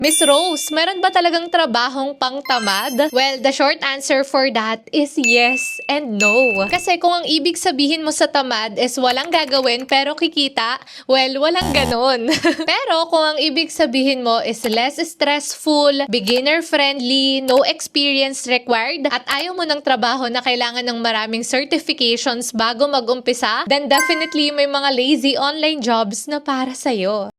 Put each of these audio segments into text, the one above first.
Miss Rose, meron ba talagang trabahong pangtamad? Well, the short answer for that is yes and no. Kasi kung ang ibig sabihin mo sa tamad is walang gagawin pero kikita, well, walang ganon. Pero kung ang ibig sabihin mo is less stressful, beginner-friendly, no experience required, at ayaw mo ng trabaho na kailangan ng maraming certifications bago mag-umpisa, then definitely may mga lazy online jobs na para sa'yo.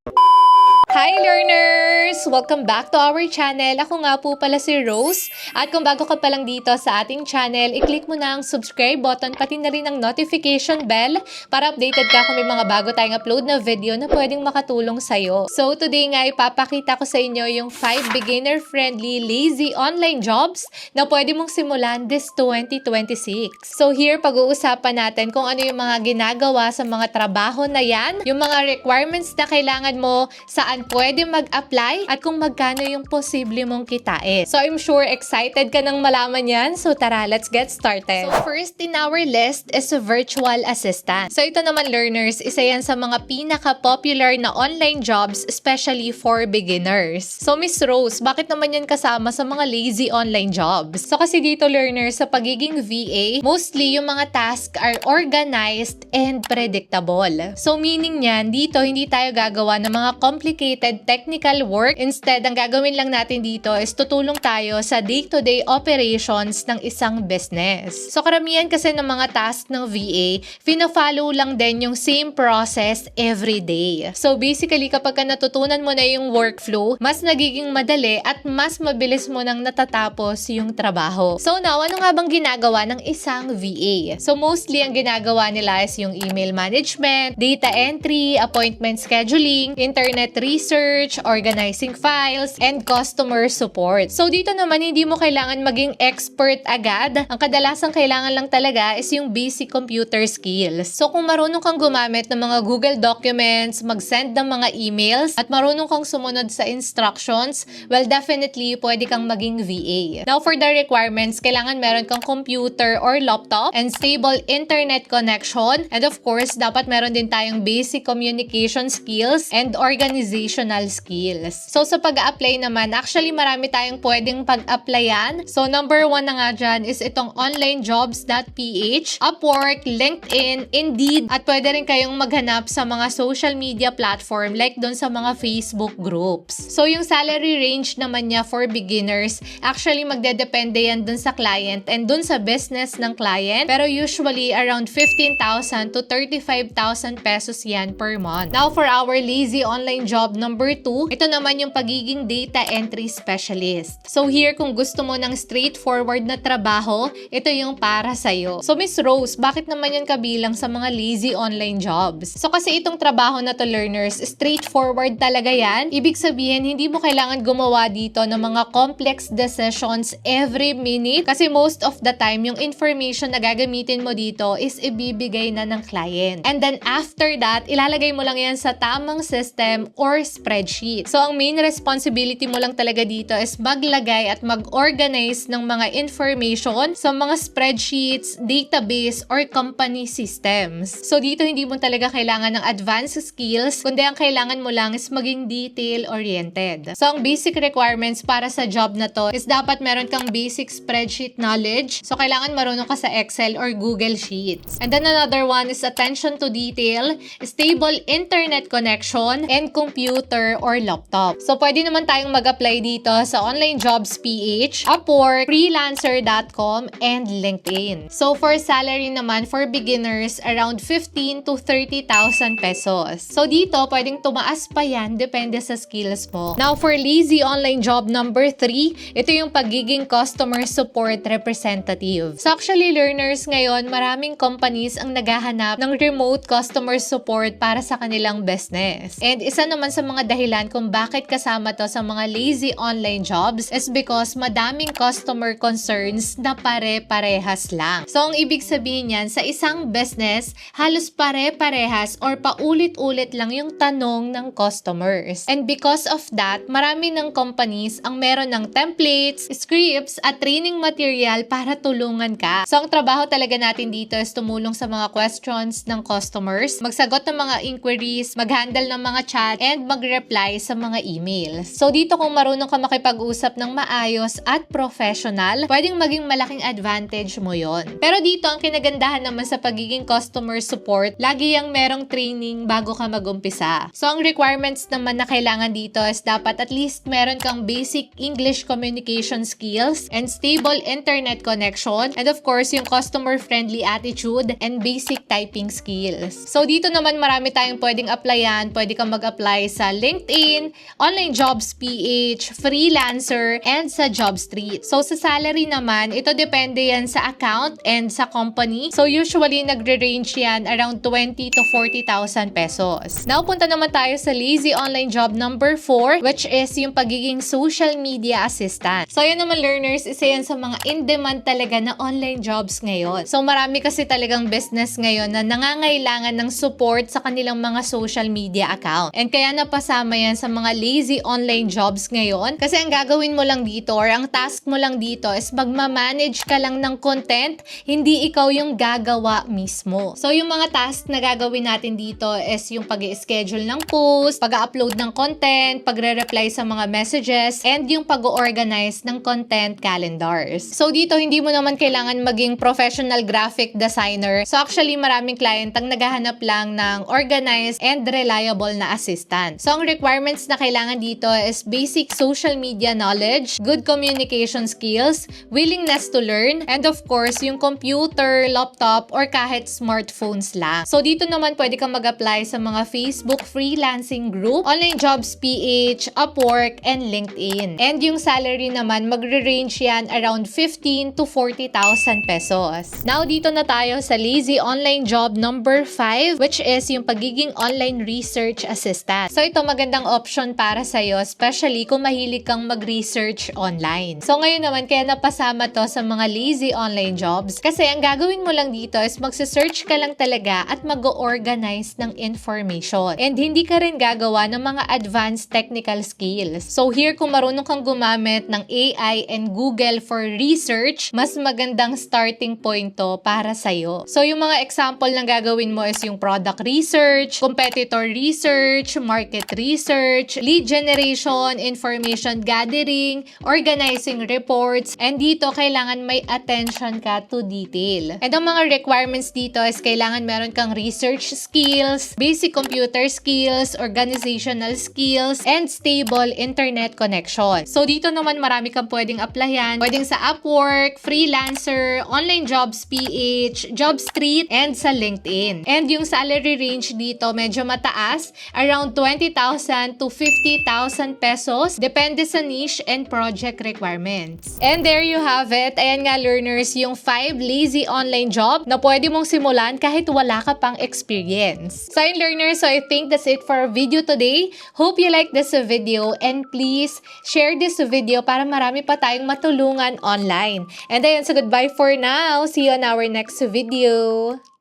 Hi learners! Welcome back to our channel. Ako nga po pala si Rose. At kung bago ka pa lang dito sa ating channel, i-click mo na ang subscribe button pati na rin ang notification bell para updated ka kung may mga bago tayong upload na video na pwedeng makatulong sa'yo. So today nga ipapakita ko sa inyo yung 5 beginner-friendly lazy online jobs na pwede mong simulan this 2026. So here pag-uusapan natin kung ano yung mga ginagawa sa mga trabaho na yan, yung mga requirements na kailangan mo, saan pwede mag-apply at kung magkano yung posible mong kitain. So I'm sure excited ka nang malaman yan. So tara, let's get started. So first in our list is a virtual assistant. So ito naman learners, isa yan sa mga pinaka-popular na online jobs especially for beginners. So Miss Rose, bakit naman yan kasama sa mga lazy online jobs? So kasi dito learners, sa pagiging VA, mostly yung mga tasks are organized and predictable. So meaning niyan, dito hindi tayo gagawa ng mga complicated technical work. Instead, ang gagawin lang natin dito is tutulong tayo sa day-to-day operations ng isang business. So, karamihan kasi ng mga task ng VA, fina-follow lang din yung same process every day. So, basically, kapag ka natutunan mo na yung workflow, mas nagiging madali at mas mabilis mo nang natatapos yung trabaho. So, now, ano nga bang ginagawa ng isang VA? So, mostly, ang ginagawa nila is yung email management, data entry, appointment scheduling, internet research, organizing files, and customer support. So dito naman, hindi mo kailangan maging expert agad. Ang kadalasang kailangan lang talaga is yung basic computer skills. So kung marunong kang gumamit ng mga Google Documents, mag-send ng mga emails, at marunong kang sumunod sa instructions, well, definitely, pwede kang maging VA. Now, for the requirements, kailangan meron kang computer or laptop and stable internet connection. And of course, dapat meron din tayong basic communication skills and organizational skills. So, sa pag-a-apply naman, actually marami tayong pwedeng pag-applyan. So, number 1 na nga dyan is itong onlinejobs.ph, Upwork, LinkedIn, Indeed, at pwede rin kayong maghanap sa mga social media platform like doon sa mga Facebook groups. So, yung salary range naman niya for beginners, actually magdedepende yan doon sa client and doon sa business ng client. Pero usually, around 15,000 to 35,000 pesos yan per month. Now, for our lazy online job number 2, ito naman yung pagiging data entry specialist. So here, kung gusto mo ng straightforward na trabaho, ito yung para sa'yo. So Miss Rose, bakit naman yan kabilang sa mga lazy online jobs? So kasi itong trabaho na to learners, straightforward talaga yan. Ibig sabihin, hindi mo kailangan gumawa dito ng mga complex decisions every minute kasi most of the time, yung information na gagamitin mo dito is ibibigay na ng client. And then after that, ilalagay mo lang yan sa tamang system or spreadsheet. So, ang main responsibility mo lang talaga dito is maglagay at mag-organize ng mga information sa mga spreadsheets, database, or company systems. So, dito hindi mo talaga kailangan ng advanced skills, kundi ang kailangan mo lang is maging detail-oriented. So, ang basic requirements para sa job na to is dapat meron kang basic spreadsheet knowledge. So, kailangan marunong ka sa Excel or Google Sheets. And then another one is attention to detail, stable internet connection, and computer or laptop. So, pwede naman tayong mag-apply dito sa onlinejobs.ph, Upwork, freelancer.com, and LinkedIn. So, for salary naman, for beginners, around 15 to 30,000 pesos. So, dito, pwedeng tumaas pa yan, depende sa skills mo. Now, for lazy online job number 3, ito yung pagiging customer support representative. So, actually, learners, ngayon, maraming companies ang naghahanap ng remote customer support para sa kanilang business. And isa naman sa mga dahilan kung bakit kasama to sa mga lazy online jobs is because madaming customer concerns na pare-parehas lang. So, ang ibig sabihin yan, sa isang business, halos pare-parehas or paulit-ulit lang yung tanong ng customers. And because of that, marami ng companies ang meron ng templates, scripts, at training material para tulungan ka. So, ang trabaho talaga natin dito is tumulong sa mga questions ng customers, magsagot ng mga inquiries, mag-handle ng mga chat, and mag-reply sa mga emails. So dito kung marunong ka makipag-usap ng maayos at professional, pwedeng maging malaking advantage mo yon. Pero dito ang kinagandahan naman sa pagiging customer support, lagi yang merong training bago ka mag-umpisa. So ang requirements naman na kailangan dito is dapat at least meron kang basic English communication skills and stable internet connection, and of course yung customer-friendly attitude and basic typing skills. So dito naman marami tayong pwedeng applyan. Pwede kang mag-apply sa LinkedIn, Online Jobs PH, Freelancer, and sa JobStreet. So sa salary naman, ito depende yan sa account and sa company. So usually nagre-range yan around 20 to 40,000 pesos. Now punta naman tayo sa lazy online job number 4, which is yung pagiging social media assistant. So yan naman learners, isa yan sa mga in-demand talaga na online jobs ngayon. So marami kasi talagang business ngayon na nangangailangan ng support sa kanilang mga social media account. And kaya napasama yan sa mga lazy online jobs ngayon. Kasi ang gagawin mo lang dito or ang task mo lang dito is magmamanage ka lang ng content, hindi ikaw yung gagawa mismo. So yung mga task na gagawin natin dito is yung pag-i-schedule ng post, pag-upload ng content, pagre-reply sa mga messages, and yung pag-organize ng content calendars. So dito hindi mo naman kailangan maging professional graphic designer. So actually maraming client ang naghahanap lang ng organized and reliable na assistant. So ang requirements na kailangan dito is basic social media knowledge, good communication skills, willingness to learn, and of course yung computer, laptop, or kahit smartphones lang. So dito naman pwede kang mag-apply sa mga Facebook freelancing group, Online Jobs PH, Upwork, and LinkedIn. And yung salary naman magre-range yan around 15 to 40,000 pesos. Now dito na tayo sa lazy online job number 5, which is yung pagiging online research assistant. So ito magandang option para sa'yo, especially kung mahilig kang mag-research online. So ngayon naman kaya napasama to sa mga lazy online jobs kasi ang gagawin mo lang dito is magse-search ka lang talaga at mag-organize ng information. And hindi ka rin gagawa ng mga advanced technical skills. So here kung marunong kang gumamit ng AI and Google for research, mas magandang starting point to para sa'yo. So yung mga example na gagawin mo is yung product research, competitor research, market research, lead generation, information gathering, organizing reports, and dito kailangan may attention ka to detail. And ang mga requirements dito is kailangan meron kang research skills, basic computer skills, organizational skills, and stable internet connection. So dito naman marami kang pwedeng applyan. Pwedeng sa Upwork, Freelancer, Online Jobs PH, JobStreet, and sa LinkedIn. And yung salary range dito medyo mataas, around 20,000 to 50,000 pesos, depende sa niche and project requirements. And there you have it. Ayan nga learners, yung 5 lazy online job na pwede mong simulan kahit wala ka pang experience. So ayun learners, so I think that's it for our video today. Hope you like this video and please share this video para marami pa tayong matulungan online. And ayun, so goodbye for now. See you on our next video.